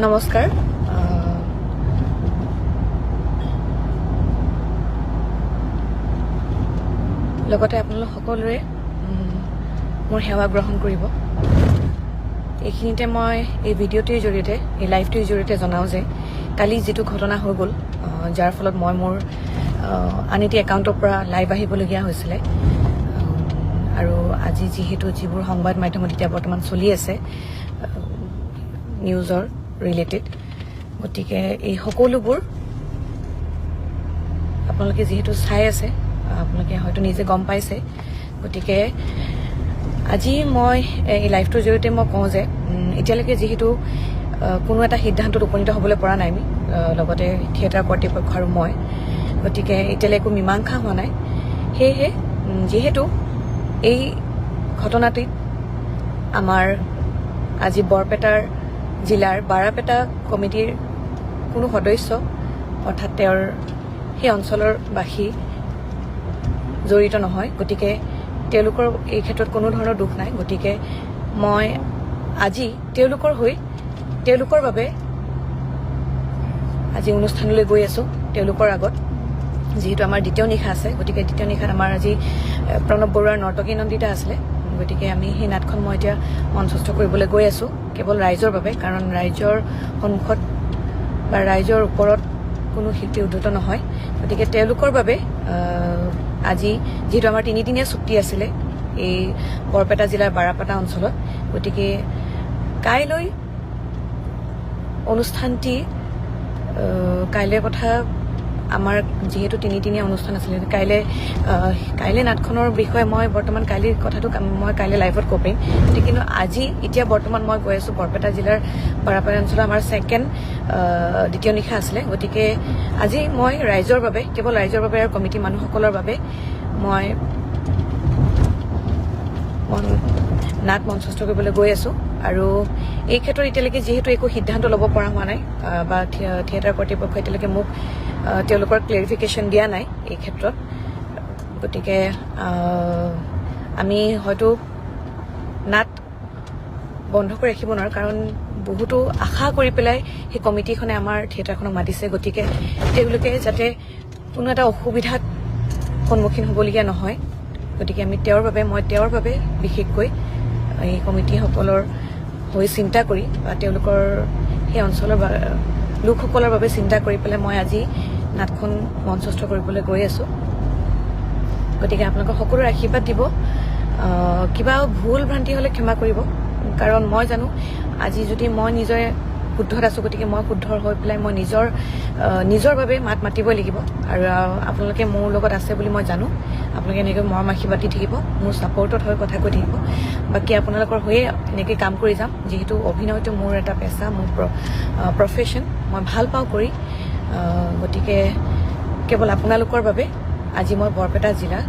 নমস্কাৰ লগতে আপোনালোক সকলোৰে মোৰ সেৱা গ্ৰহণ কৰিব। এইখিনিতে মই এই ভিডিঅ'টিৰ জৰিয়তে এই লাইভটিৰ জৰিয়তে জনাওঁ যে কালি যিটো ঘটনা হৈ গ'ল, যাৰ ফলত মই মোৰ আন এটি একাউণ্টৰ পৰা লাইভ আহিবলগীয়া হৈছিলে, আৰু আজি যিহেতু যিবোৰ সংবাদ মাধ্যমত এতিয়া বৰ্তমান চলি আছে নিউজৰ ৰিলেটেড, গতিকে এই সকলোবোৰ আপোনালোকে যিহেতু চাই আছে, আপোনালোকে হয়তো নিজে গম পাইছে। গতিকে আজি মই এই লাইভটোৰ জৰিয়তে মই কওঁ যে এতিয়ালৈকে যিহেতু কোনো এটা সিদ্ধান্তত উপনীত হ'বলৈ পৰা নাই আমি, লগতে থিয়েটাৰ কৰ্তৃপক্ষ আৰু মই, গতিকে এতিয়ালৈ একো মীমাংসা হোৱা নাই। সেয়েহে যিহেতু এই ঘটনাটিত আমাৰ আজি বৰপেটাৰ জিলাৰ বাৰাপেটা কমিটিৰ কোনো সদস্য অৰ্থাৎ তেওঁৰ সেই অঞ্চলৰ বাসী জড়িত নহয়, গতিকে তেওঁলোকৰ এই ক্ষেত্ৰত কোনো ধৰণৰ দুখ নাই। গতিকে মই আজি তেওঁলোকৰ হৈ তেওঁলোকৰ বাবে আজি অনুষ্ঠানলৈ গৈ আছোঁ। তেওঁলোকৰ আগত যিহেতু আমাৰ দ্বিতীয় নিশা আছে, গতিকে দ্বিতীয় নিশাত আমাৰ আজি প্ৰণৱ বৰুৱাৰ নৰ্তকী নন্দিতা আছিলে, গতিকে আমি সেই নাটখন মই এতিয়া মঞ্চস্থ কৰিবলৈ গৈ আছোঁ কেৱল ৰাইজৰ বাবে, কাৰণ ৰাইজৰ সন্মুখত বা ৰাইজৰ ওপৰত কোনো শিল্পী উদ্ধত নহয়। গতিকে তেওঁলোকৰ বাবে আজি যিহেতু আমাৰ তিনিদিনীয়া চুক্তি আছিলে এই বৰপেটা জিলাৰ বাৰাপেটা অঞ্চলত, গতিকে কাইলৈ অনুষ্ঠানটি কাইলৈ কথা আমাৰ যিহেতু তিনিদিনীয়া অনুষ্ঠান আছিলে, কাইলৈ নাটখনৰ বিষয়ে মই বৰ্তমান কাইলৈ কথাটো মই কাইলৈ লাইভত ক'ব পাৰিম। কিন্তু আজি এতিয়া বৰ্তমান মই গৈ আছোঁ বৰপেটা জিলাৰ বাৰাপেটা অঞ্চলত আমাৰ দ্বিতীয় নিশা আছিলে। গতিকে আজি মই ৰাইজৰ বাবে, কেৱল ৰাইজৰ বাবে আৰু কমিটি মানুহসকলৰ বাবে মই নাট মঞ্চস্থ কৰিবলৈ গৈ আছোঁ। আৰু এই ক্ষেত্ৰত এতিয়ালৈকে যিহেতু একো সিদ্ধান্ত ল'ব পৰা হোৱা নাই, বা থিয়েটাৰ কৰ্তৃপক্ষই এতিয়ালৈকে মোক তেওঁলোকৰ ক্লেৰিফিকেশ্যন দিয়া নাই এই ক্ষেত্ৰত, গতিকে আমি হয়তো নাট বন্ধ কৰি ৰাখিব নোৱাৰোঁ, কাৰণ বহুতো আশা কৰি পেলাই সেই কমিটিখনে আমাৰ থিয়েটাৰখনক মাতিছে। গতিকে তেওঁলোকে যাতে কোনো এটা অসুবিধাত সন্মুখীন হ'বলগীয়া নহয়, গতিকে মই তেওঁৰ বাবে বিশেষকৈ এই কমিটিসকলৰ হৈ চিন্তা কৰি বা তেওঁলোকৰ সেই অঞ্চলৰ লোকসকলৰ বাবে চিন্তা কৰি পেলাই মই আজি নাটখন মঞ্চস্থ কৰিবলৈ গৈ আছোঁ। গতিকে আপোনালোকৰ সকলোৰে আশীৰ্বাদ দিব। কিবা ভুল ভ্ৰান্তি হ'লে ক্ষমা কৰিব, কাৰণ মই জানো আজি যদি মই নিজে শুদ্ধত আছোঁ, গতিকে মই শুদ্ধ হৈ পেলাই মই নিজৰ বাবে মাত মাতিবই লাগিব। আৰু আপোনালোকে মোৰ লগত আছে বুলি মই জানো, আপোনালোকে এনেকৈ মৰম আশীৰ্বাদ দি থাকিব, মোৰ ছাপৰ্টত হৈ কথা কৈ থাকিব। বাকী আপোনালোকৰ হৈয়ে এনেকৈ কাম কৰি যাম, যিহেতু অভিনয়টো মোৰ এটা পেচা, মোৰ প্ৰফেশ্যন, মই ভাল পাওঁ কৰি। গতিকে কেৱল আপোনালোকৰ বাবে আজি মই বৰপেটা জিলা